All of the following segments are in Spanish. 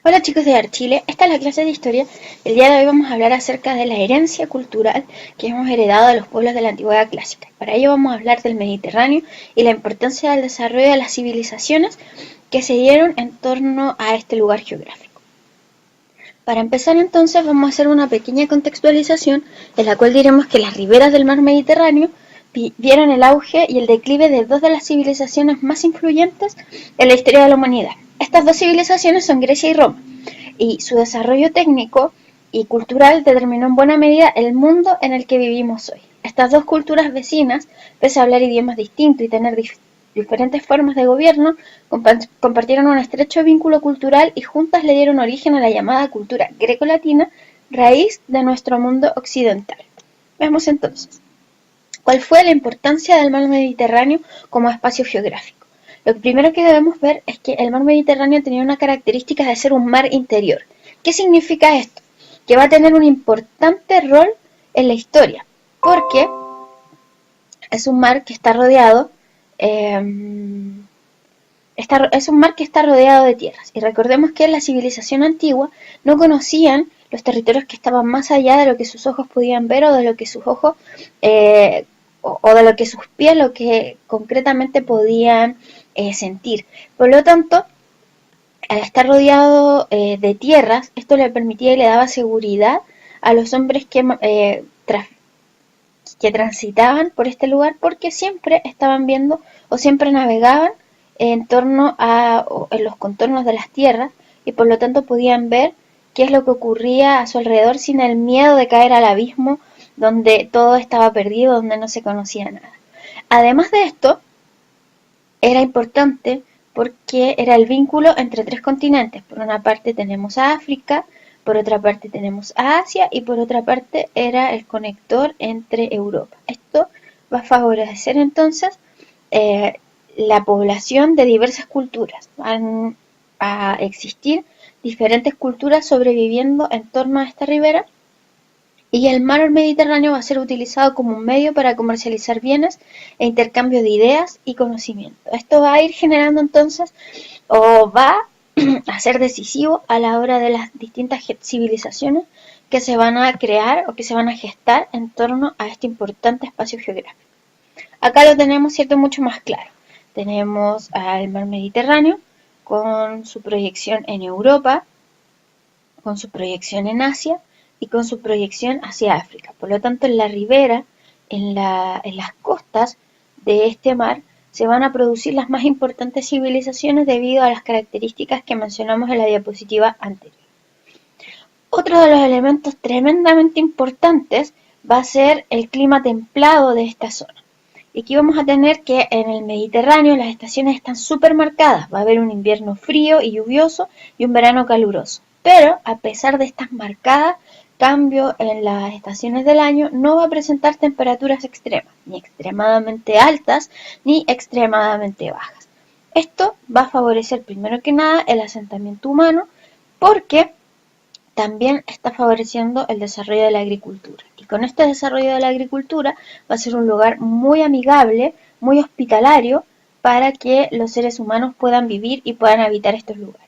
Hola chicos de Archile, esta es la clase de historia. El día de hoy vamos a hablar acerca de la herencia cultural que hemos heredado de los pueblos de la antigüedad clásica. Para ello vamos a hablar del Mediterráneo y la importancia del desarrollo de las civilizaciones que se dieron en torno a este lugar geográfico. Para empezar entonces vamos a hacer una pequeña contextualización en la cual diremos que las riberas del mar Mediterráneo vieron el auge y el declive de dos de las civilizaciones más influyentes en la historia de la humanidad. Estas dos civilizaciones son Grecia y Roma, y su desarrollo técnico y cultural determinó en buena medida el mundo en el que vivimos hoy. Estas dos culturas vecinas, pese a hablar idiomas distintos y tener diferentes formas de gobierno, compartieron un estrecho vínculo cultural y juntas le dieron origen a la llamada cultura grecolatina, raíz de nuestro mundo occidental. Veamos entonces, ¿cuál fue la importancia del mar Mediterráneo como espacio geográfico? Lo primero que debemos ver es que el mar Mediterráneo tenía una característica de ser un mar interior. ¿Qué significa esto? Que va a tener un importante rol en la historia, porque es un mar que está rodeado es un mar que está rodeado de tierras. Y recordemos que en la civilización antigua no conocían los territorios que estaban más allá de lo que sus ojos podían ver o de lo que sus ojos o de lo que sus pies, lo que concretamente podían sentir. Por lo tanto, al estar rodeado de tierras, esto le permitía y le daba seguridad a los hombres que transitaban por este lugar, porque siempre estaban viendo o siempre navegaban en torno en los contornos de las tierras, y por lo tanto podían ver qué es lo que ocurría a su alrededor sin el miedo de caer al abismo donde todo estaba perdido, donde no se conocía nada. Además de esto, era importante porque era el vínculo entre tres continentes. Por una parte tenemos a África, por otra parte tenemos a Asia y por otra parte era el conector entre Europa. Esto va a favorecer entonces la población de diversas culturas. Van a existir diferentes culturas sobreviviendo en torno a esta ribera, y el mar Mediterráneo va a ser utilizado como un medio para comercializar bienes e intercambio de ideas y conocimiento. Esto va a ir generando entonces, o va a ser decisivo a la hora de las distintas civilizaciones que se van a crear o que se van a gestar en torno a este importante espacio geográfico. Acá lo tenemos, ¿cierto?, mucho más claro. Tenemos al mar Mediterráneo con su proyección en Europa, con su proyección en Asia y con su proyección hacia África. Por lo tanto, en la ribera, en las costas de este mar, se van a producir las más importantes civilizaciones debido a las características que mencionamos en la diapositiva anterior. Otro de los elementos tremendamente importantes va a ser el clima templado de esta zona. Y aquí vamos a tener que en el Mediterráneo las estaciones están súper marcadas. Va a haber un invierno frío y lluvioso y un verano caluroso. Pero a pesar de estas marcadas cambios en las estaciones del año, no va a presentar temperaturas extremas, ni extremadamente altas, ni extremadamente bajas. Esto va a favorecer primero que nada el asentamiento humano, porque también está favoreciendo el desarrollo de la agricultura. Y con este desarrollo de la agricultura va a ser un lugar muy amigable, muy hospitalario, para que los seres humanos puedan vivir y puedan habitar estos lugares.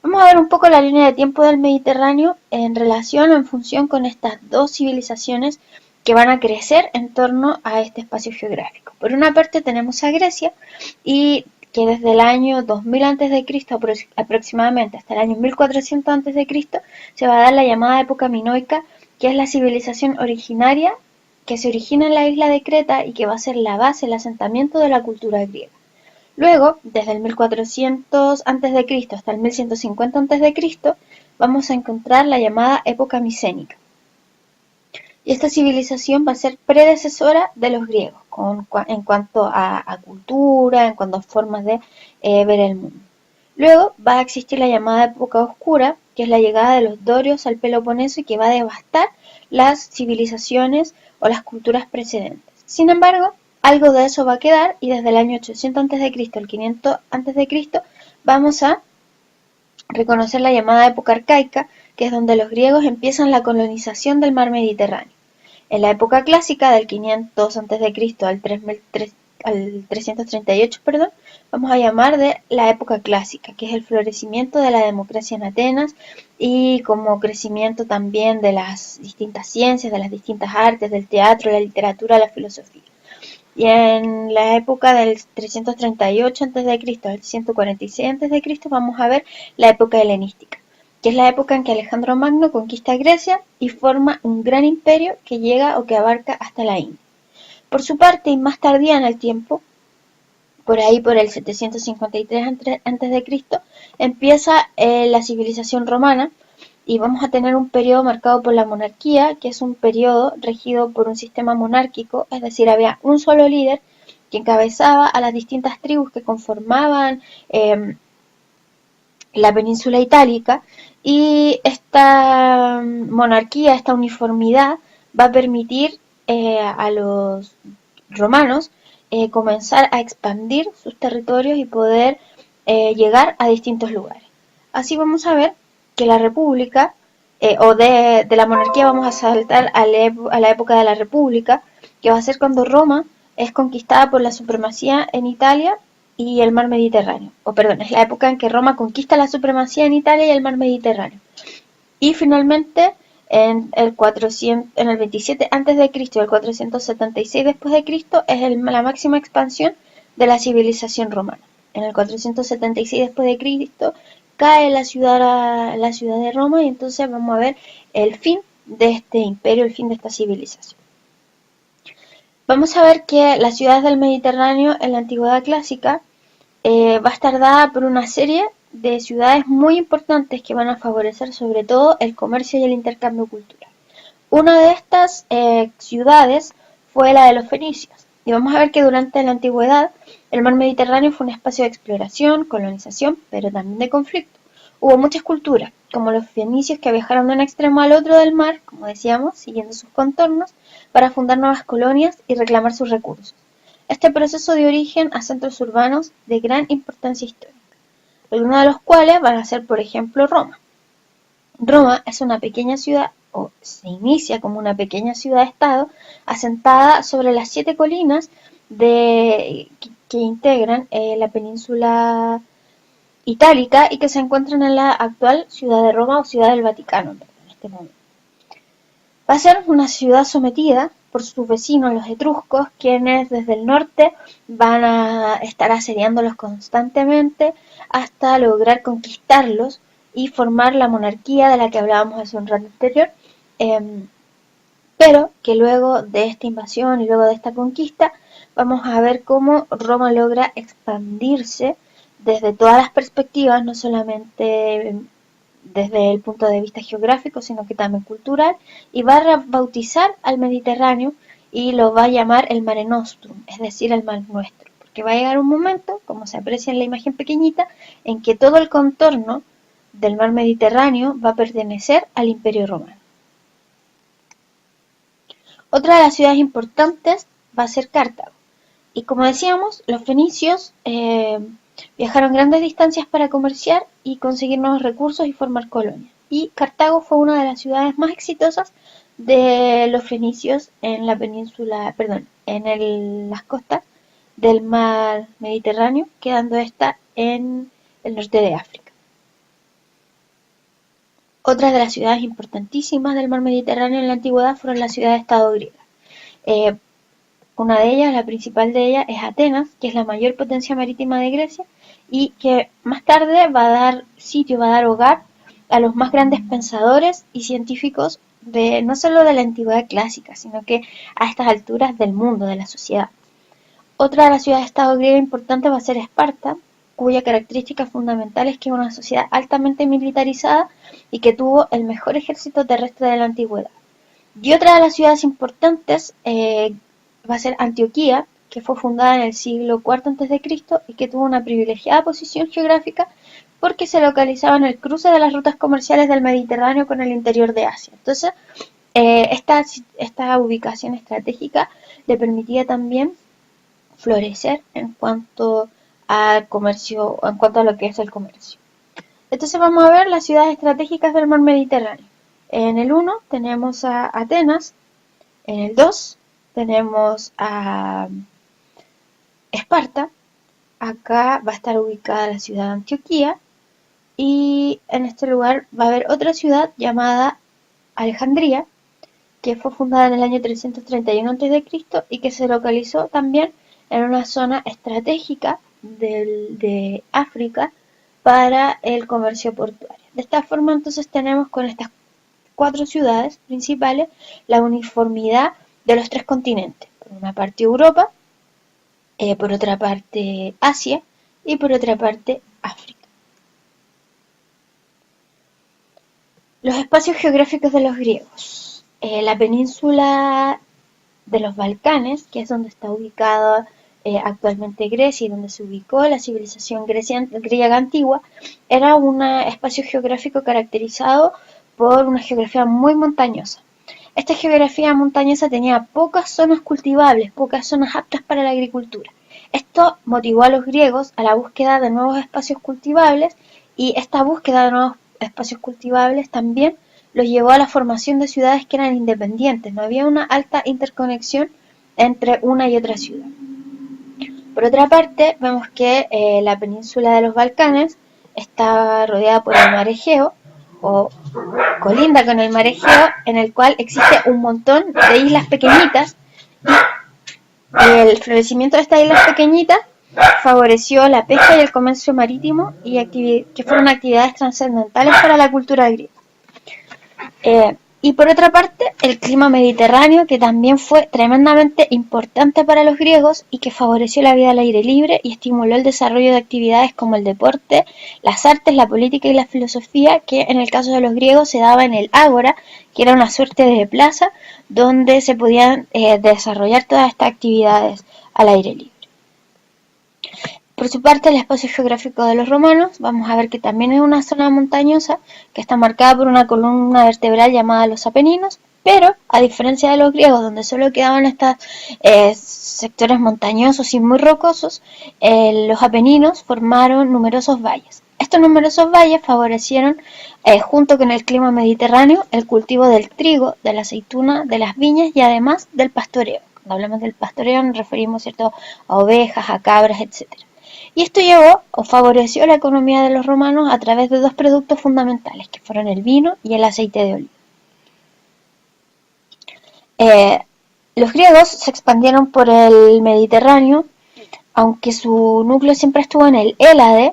Vamos a ver un poco la línea de tiempo del Mediterráneo en relación o en función con estas dos civilizaciones que van a crecer en torno a este espacio geográfico. Por una parte tenemos a Grecia, y que desde el año 2000 a.C. aproximadamente hasta el año 1400 a.C. se va a dar la llamada época minoica, que es la civilización originaria que se origina en la isla de Creta y que va a ser la base, el asentamiento de la cultura griega. Luego, desde el 1400 a.C. hasta el 1150 a.C., vamos a encontrar la llamada época micénica. Y esta civilización va a ser predecesora de los griegos en cuanto a cultura, en cuanto a formas de ver el mundo. Luego va a existir la llamada época oscura, que es la llegada de los dorios al Peloponeso y que va a devastar las civilizaciones o las culturas precedentes. Sin embargo, algo de eso va a quedar, y desde el año 800 a.C. al 500 a.C. vamos a reconocer la llamada época arcaica, que es donde los griegos empiezan la colonización del mar Mediterráneo. En la época clásica, del 500 a.C. al 338, perdón, vamos a llamar de la época clásica, que es el florecimiento de la democracia en Atenas y como crecimiento también de las distintas ciencias, de las distintas artes, del teatro, la literatura, la filosofía. Y en la época del 338 a.C. al 146 a.C. vamos a ver la época helenística, que es la época en que Alejandro Magno conquista Grecia y forma un gran imperio que llega o que abarca hasta la India. Por su parte, y más tardía en el tiempo, por ahí por el 753 a.C., empieza la civilización romana y vamos a tener un periodo marcado por la monarquía, que es un periodo regido por un sistema monárquico, es decir, había un solo líder que encabezaba a las distintas tribus que conformaban la península itálica, y esta monarquía, esta uniformidad, va a permitir a los romanos comenzar a expandir sus territorios y poder llegar a distintos lugares. Así vamos a ver que la república, de la monarquía vamos a saltar a la época de la república, que va a ser cuando Roma es conquistada por la supremacía en Italia y el mar Mediterráneo. O perdón, es la época en que Roma conquista la supremacía en Italia y el mar Mediterráneo. Y finalmente, en el 27 a.C. y el 476 después de Cristo es la máxima expansión de la civilización romana. En el 476 después de Cristo cae la ciudad de Roma y entonces vamos a ver el fin de este imperio, el fin de esta civilización. Vamos a ver que las ciudades del Mediterráneo en la antigüedad clásica va a estar dada por una serie de ciudades muy importantes que van a favorecer sobre todo el comercio y el intercambio cultural. Una de estas ciudades fue la de los fenicios. Y vamos a ver que durante la antigüedad el mar Mediterráneo fue un espacio de exploración, colonización, pero también de conflicto. Hubo muchas culturas, como los fenicios que viajaron de un extremo al otro del mar, como decíamos, siguiendo sus contornos, para fundar nuevas colonias y reclamar sus recursos. Este proceso dio origen a centros urbanos de gran importancia histórica, algunos de los cuales van a ser, por ejemplo, Roma. Roma es una pequeña ciudad, o se inicia como una pequeña ciudad-estado, asentada sobre las 7 colinas que integran la península itálica y que se encuentran en la actual ciudad de Roma o ciudad del Vaticano en este momento. Va a ser una ciudad sometida por sus vecinos, los etruscos, quienes desde el norte van a estar asediándolos constantemente hasta lograr conquistarlos y formar la monarquía de la que hablábamos hace un rato anterior, pero que luego de esta invasión y luego de esta conquista vamos a ver cómo Roma logra expandirse desde todas las perspectivas, no solamente desde el punto de vista geográfico, sino que también cultural, y va a bautizar al Mediterráneo y lo va a llamar el Mare Nostrum, es decir, el mar nuestro, porque va a llegar un momento, como se aprecia en la imagen pequeñita, en que todo el contorno del mar Mediterráneo va a pertenecer al Imperio Romano. Otra de las ciudades importantes va a ser Cartago, y como decíamos, los fenicios viajaron grandes distancias para comerciar y conseguir nuevos recursos y formar colonias. Y Cartago fue una de las ciudades más exitosas de los fenicios en la península, perdón, las costas del mar Mediterráneo, quedando esta en el norte de África. Otras de las ciudades importantísimas del mar Mediterráneo en la antigüedad fueron las ciudades-estado griegas. Una de ellas, la principal de ellas, es Atenas, que es la mayor potencia marítima de Grecia y que más tarde va a dar sitio, va a dar hogar a los más grandes pensadores y científicos no solo de la antigüedad clásica, sino que a estas alturas del mundo, de la sociedad. Otra de las ciudades-estado griegas importantes va a ser Esparta, cuya característica fundamental es que es una sociedad altamente militarizada y que tuvo el mejor ejército terrestre de la antigüedad. Y otra de las ciudades importantes va a ser Antioquía, que fue fundada en el siglo IV a.C. y que tuvo una privilegiada posición geográfica porque se localizaba en el cruce de las rutas comerciales del Mediterráneo con el interior de Asia. Entonces, esta ubicación estratégica le permitía también florecer en cuanto al comercio, en cuanto a lo que es el comercio. Entonces vamos a ver las ciudades estratégicas del mar Mediterráneo. En el 1 tenemos a Atenas, en el 2 tenemos a Esparta. Acá va a estar ubicada la ciudad de Antioquía y en este lugar va a haber otra ciudad llamada Alejandría, que fue fundada en el año 331 a.C. y que se localizó también en una zona estratégica de África para el comercio portuario. De esta forma entonces tenemos con estas 4 ciudades principales la uniformidad de los 3 continentes. Por una parte Europa, por otra parte Asia y por otra parte África. Los espacios geográficos de los griegos. La península de los Balcanes, que es donde está ubicada actualmente Grecia y donde se ubicó la civilización griega antigua, era un espacio geográfico caracterizado por una geografía muy montañosa. Esta geografía montañosa tenía pocas zonas cultivables, pocas zonas aptas para la agricultura. Esto motivó a los griegos a la búsqueda de nuevos espacios cultivables y esta búsqueda de nuevos espacios cultivables también los llevó a la formación de ciudades que eran independientes. No había una alta interconexión entre una y otra ciudad. Por otra parte, vemos que la península de los Balcanes está rodeada por el mar Egeo, o colinda con el mar Egeo, en el cual existe un montón de islas pequeñitas, y el florecimiento de estas islas pequeñitas favoreció la pesca y el comercio marítimo, y que fueron actividades trascendentales para la cultura griega. Y por otra parte, el clima mediterráneo, que también fue tremendamente importante para los griegos y que favoreció la vida al aire libre y estimuló el desarrollo de actividades como el deporte, las artes, la política y la filosofía, que en el caso de los griegos se daba en el ágora, que era una suerte de plaza donde se podían desarrollar todas estas actividades al aire libre. Por su parte, el espacio geográfico de los romanos, vamos a ver que también es una zona montañosa que está marcada por una columna vertebral llamada los Apeninos, pero a diferencia de los griegos, donde solo quedaban estos sectores montañosos y muy rocosos, los Apeninos formaron numerosos valles. Estos numerosos valles favorecieron, junto con el clima mediterráneo, el cultivo del trigo, de la aceituna, de las viñas y además del pastoreo. Cuando hablamos del pastoreo nos referimos, ¿cierto?, a ovejas, a cabras, etc. Y esto llevó o favoreció la economía de los romanos a través de 2 productos fundamentales, que fueron el vino y el aceite de oliva. Los griegos se expandieron por el Mediterráneo, aunque su núcleo siempre estuvo en el Hélade,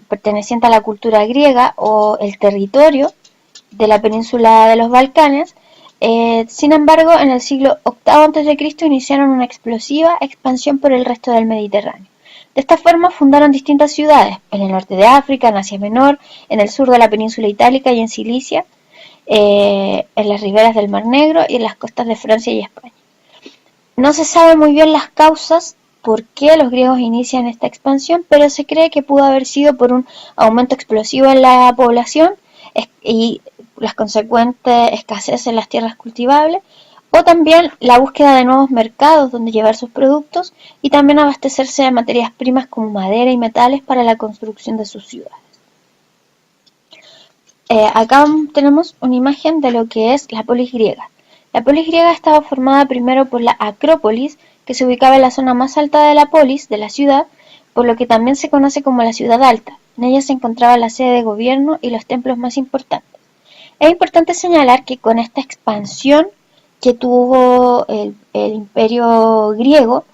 perteneciente a la cultura griega, o el territorio de la península de los Balcanes. Sin embargo, en el siglo VIII a.C. iniciaron una explosiva expansión por el resto del Mediterráneo. De esta forma fundaron distintas ciudades, en el norte de África, en Asia Menor, en el sur de la península itálica y en Cilicia, en las riberas del Mar Negro y en las costas de Francia y España. No se sabe muy bien las causas por qué los griegos inician esta expansión, pero se cree que pudo haber sido por un aumento explosivo en la población y las consecuentes escasez en las tierras cultivables, o también la búsqueda de nuevos mercados donde llevar sus productos y también abastecerse de materias primas como madera y metales para la construcción de sus ciudades. Acá tenemos una imagen de lo que es la polis griega. La polis griega estaba formada primero por la Acrópolis, que se ubicaba en la zona más alta de la polis, de la ciudad, por lo que también se conoce como la ciudad alta. En ella se encontraba la sede de gobierno y los templos más importantes. Es importante señalar que con esta expansión que tuvo el imperio griego,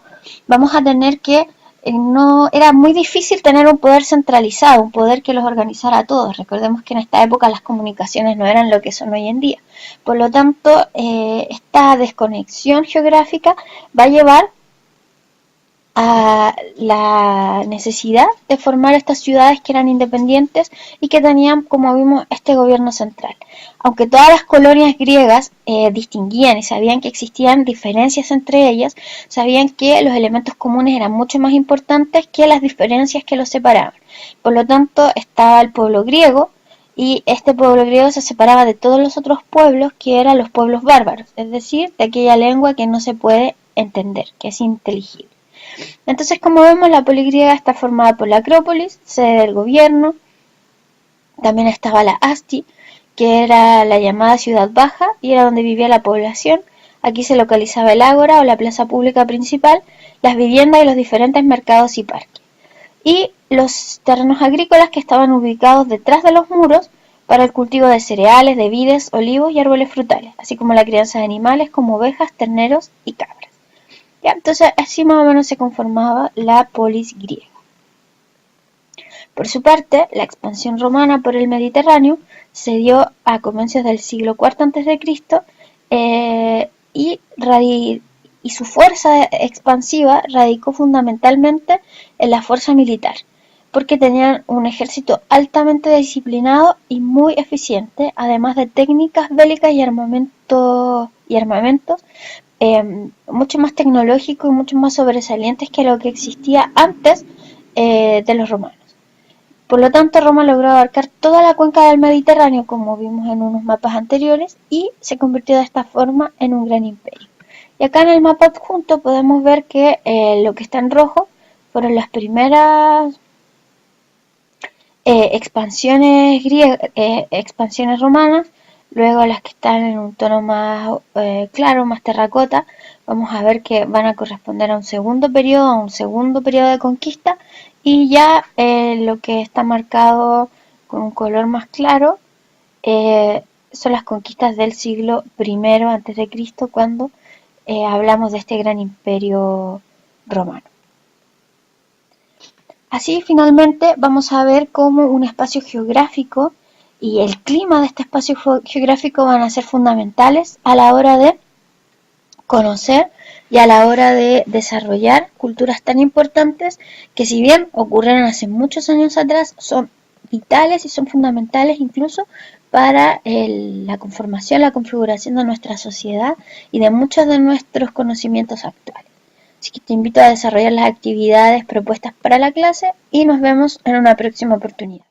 vamos a tener que no era muy difícil tener un poder centralizado, un poder que los organizara a todos. Recordemos que en esta época las comunicaciones no eran lo que son hoy en día. Por lo tanto, esta desconexión geográfica va a llevar a la necesidad de formar estas ciudades que eran independientes y que tenían, como vimos, este gobierno central. Aunque todas las colonias griegas distinguían y sabían que existían diferencias entre ellas, sabían que los elementos comunes eran mucho más importantes que las diferencias que los separaban. Por lo tanto, estaba el pueblo griego, y este pueblo griego se separaba de todos los otros pueblos que eran los pueblos bárbaros, es decir, de aquella lengua que no se puede entender, que es inteligible. Entonces, como vemos, la polis griega está formada por la Acrópolis, sede del gobierno. También estaba la Asti, que era la llamada ciudad baja y era donde vivía la población. Aquí se localizaba el ágora o la plaza pública principal, las viviendas y los diferentes mercados y parques. Y los terrenos agrícolas que estaban ubicados detrás de los muros para el cultivo de cereales, de vides, olivos y árboles frutales, así como la crianza de animales como ovejas, terneros y cabras. Ya, entonces así más o menos se conformaba la polis griega. Por su parte, la expansión romana por el Mediterráneo se dio a comienzos del siglo IV a.C. Y su fuerza expansiva radicó fundamentalmente en la fuerza militar, porque tenían un ejército altamente disciplinado y muy eficiente, además de técnicas bélicas y armamentos mucho más tecnológicos y mucho más sobresalientes que lo que existía antes de los romanos. Por lo tanto, Roma logró abarcar toda la cuenca del Mediterráneo, como vimos en unos mapas anteriores, y se convirtió de esta forma en un gran imperio. Y acá en el mapa adjunto podemos ver que lo que está en rojo fueron las primeras expansiones romanas, luego las que están en un tono más claro, más terracota, vamos a ver que van a corresponder a un segundo periodo de conquista, y ya lo que está marcado con un color más claro son las conquistas del siglo I a.C., cuando hablamos de este gran imperio romano. Así, finalmente, vamos a ver cómo un espacio geográfico y el clima de este espacio geográfico van a ser fundamentales a la hora de conocer y a la hora de desarrollar culturas tan importantes que, si bien ocurrieron hace muchos años atrás, son vitales y son fundamentales incluso para la conformación, la configuración de nuestra sociedad y de muchos de nuestros conocimientos actuales. Así que te invito a desarrollar las actividades propuestas para la clase y nos vemos en una próxima oportunidad.